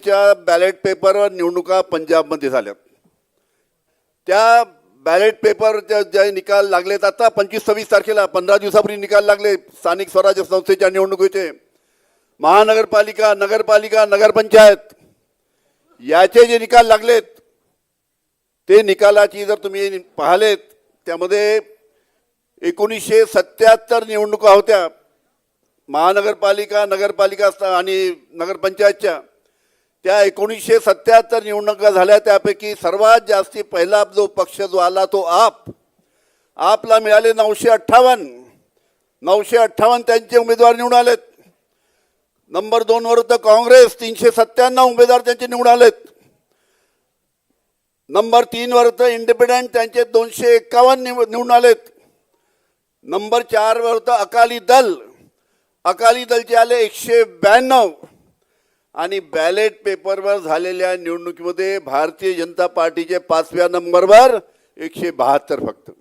च्या बॅलेट पेपरवर निवडणुका पंजाबमध्ये झाल्या। त्या बॅलेट पेपरचे जे निकाल लागलेत आता 25-26 तारखेला 15 दिवसापूर्वी निकाल लागले स्थानिक स्वराज्य संस्थेच्या निवडणुकीचे। महानगरपालिका, नगरपालिका, नगरपंचायत याचे जे निकाल लागलेत ते निकालाची जर तुम्ही पाहिलेत त्यामध्ये 1977 निवडणुका होत्या महानगरपालिका, नगरपालिका आणि नगरपंचायतच्या। त्या 1977 निवडणुका झाल्या त्यापैकी सर्वात जास्ती पहिला जो पक्ष जो आला तो आपला मिळाले 958 त्यांचे उमेदवार निवडून आलेत। नंबर 2 वर होतं काँग्रेस 397 उमेदवार त्यांचे निवडून आलेत। नंबर 3 वर होतं इंडिपेंडेंट त्यांचे 251 निवडून आलेत। नंबर 4 वर होतं अकाली दलचे आले 192 आणि बॅलेट पेपरवर झालेल्या निवडणुकीमध्ये भारतीय जनता पार्टीचे 5व्या नंबरवर 172 फक्त।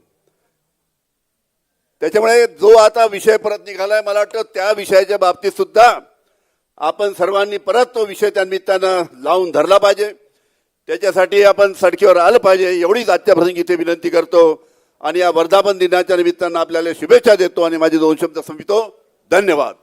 त्याच्यामुळे जो आता विषय परत निघालाय मला वाटतं त्या विषयाच्या बाबतीत सुद्धा आपण सर्वांनी परत तो विषय त्या निमित्तानं लावून धरला पाहिजे। त्याच्यासाठी आपण सडकीवर आलं पाहिजे एवढीच आजच्या प्रसंगी इथे विनंती करतो आणि या वर्धापन दिनाच्या निमित्तानं आपल्याला शुभेच्छा देतो आणि माझे 2 शब्द संपवितो। धन्यवाद।